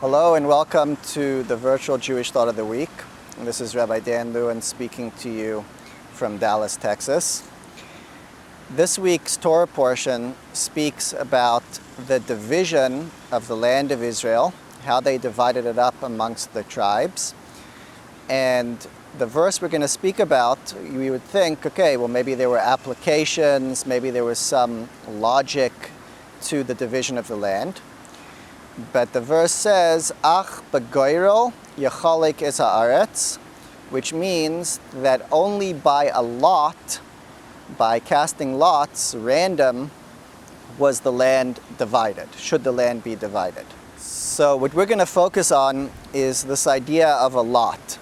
Hello and welcome to the virtual Jewish Thought of the Week. This is Rabbi Dan Lewin speaking to you from Dallas, Texas. This week's Torah portion speaks about the division of the land of Israel, how they divided it up amongst the tribes. And the verse we're going to speak about, we would think, okay, well maybe there were applications, maybe there was some logic to the division of the land. But the verse says, Ach b'goyrel yachalik es haaretz, which means that only by a lot, by casting lots, random, was the land divided, should the land be divided. So what we're going to focus on is this idea of a lot.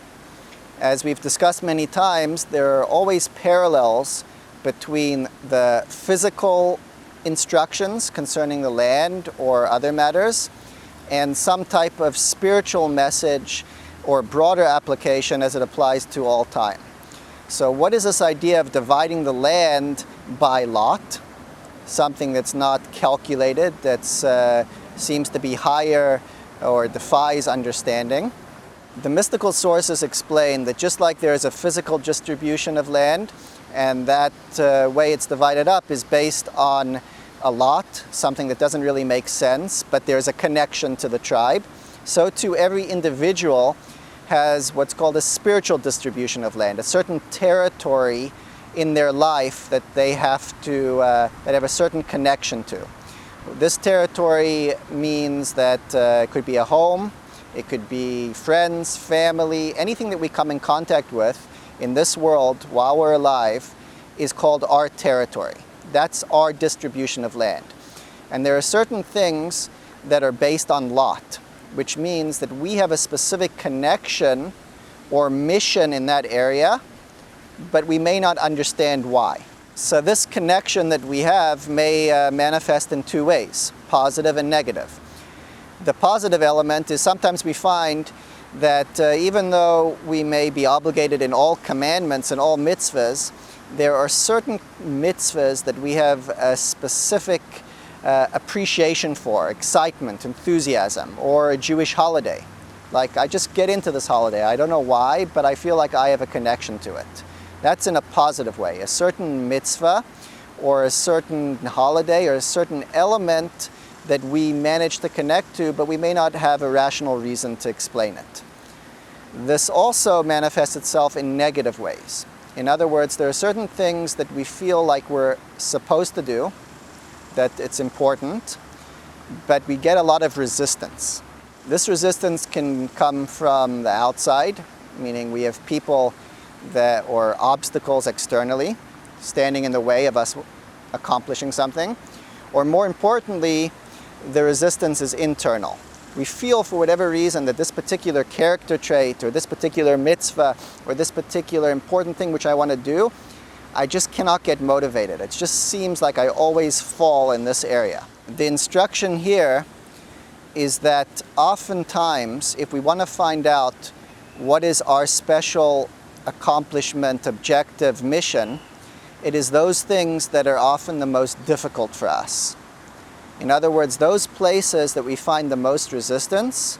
As we've discussed many times, there are always parallels between the physical instructions concerning the land or other matters and some type of spiritual message or broader application as it applies to all time. So what is this idea of dividing the land by lot? Something that's not calculated, that seems to be higher or defies understanding. The mystical sources explain that just like there is a physical distribution of land, and that way it's divided up is based on a lot, something that doesn't really make sense, but there's a connection to the tribe. So too, every individual has what's called a spiritual distribution of land, a certain territory in their life that they have to, that have a certain connection to. This territory means that it could be a home, it could be friends, family, anything that we come in contact with in this world while we're alive is called our territory. That's our distribution of land. And there are certain things that are based on lot, which means that we have a specific connection or mission in that area, but we may not understand why. So this connection that we have may manifest in two ways, positive and negative. The positive element is sometimes we find that even though we may be obligated in all commandments and all mitzvahs, there are certain mitzvahs that we have a specific appreciation for, excitement, enthusiasm, or a Jewish holiday. Like, I just get into this holiday. I don't know why, but I feel like I have a connection to it. That's in a positive way. A certain mitzvah or a certain holiday or a certain element that we manage to connect to, but we may not have a rational reason to explain it. This also manifests itself in negative ways. In other words, there are certain things that we feel like we're supposed to do, that it's important, but we get a lot of resistance. This resistance can come from the outside, meaning we have people or obstacles externally standing in the way of us accomplishing something, or more importantly, the resistance is internal. We feel for whatever reason that this particular character trait or this particular mitzvah or this particular important thing which I want to do, I just cannot get motivated. It just seems like I always fall in this area. The instruction here is that oftentimes if we want to find out what is our special accomplishment, objective, mission, it is those things that are often the most difficult for us. In other words, those places that we find the most resistance,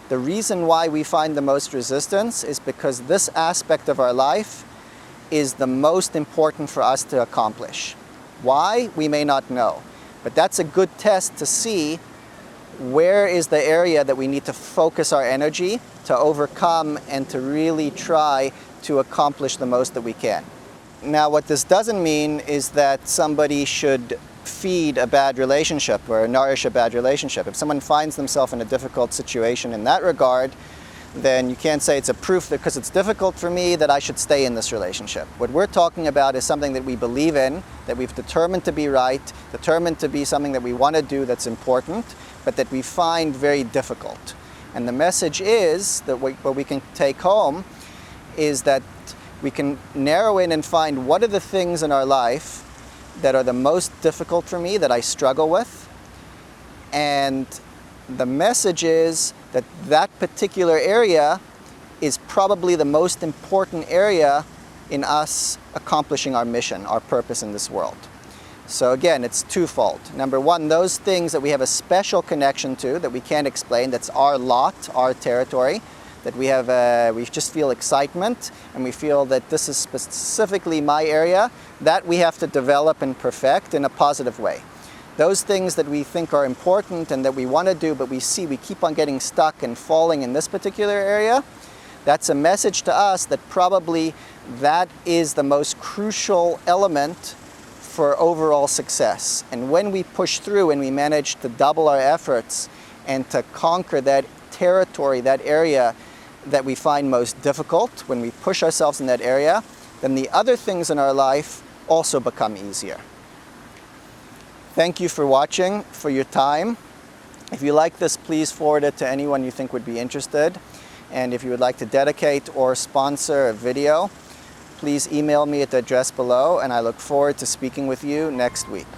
the reason why we find the most resistance is because this aspect of our life is the most important for us to accomplish. Why? We may not know. But that's a good test to see where is the area that we need to focus our energy to overcome and to really try to accomplish the most that we can. Now, what this doesn't mean is that somebody should feed a bad relationship or nourish a bad relationship. If someone finds themselves in a difficult situation in that regard, then you can't say it's a proof that because it's difficult for me that I should stay in this relationship. What we're talking about is something that we believe in, that we've determined to be right, determined to be something that we want to do that's important, but that we find very difficult. And the message is that what we can take home is that we can narrow in and find what are the things in our life that are the most difficult for me, that I struggle with. And the message is that that particular area is probably the most important area in us accomplishing our mission, our purpose in this world. So again, it's twofold. Number one, those things that we have a special connection to that we can't explain, that's our lot, our territory, that we just feel excitement and we feel that this is specifically my area, that we have to develop and perfect in a positive way. Those things that we think are important and that we want to do, but we keep on getting stuck and falling in this particular area, that's a message to us that probably that is the most crucial element for overall success. And when we push through and we manage to double our efforts and to conquer that territory, that area that we find most difficult, when we push ourselves in that area, then the other things in our life also become easier. Thank you for watching, for your time. If you like this, please forward it to anyone you think would be interested. And if you would like to dedicate or sponsor a video, please email me at the address below, and I look forward to speaking with you next week.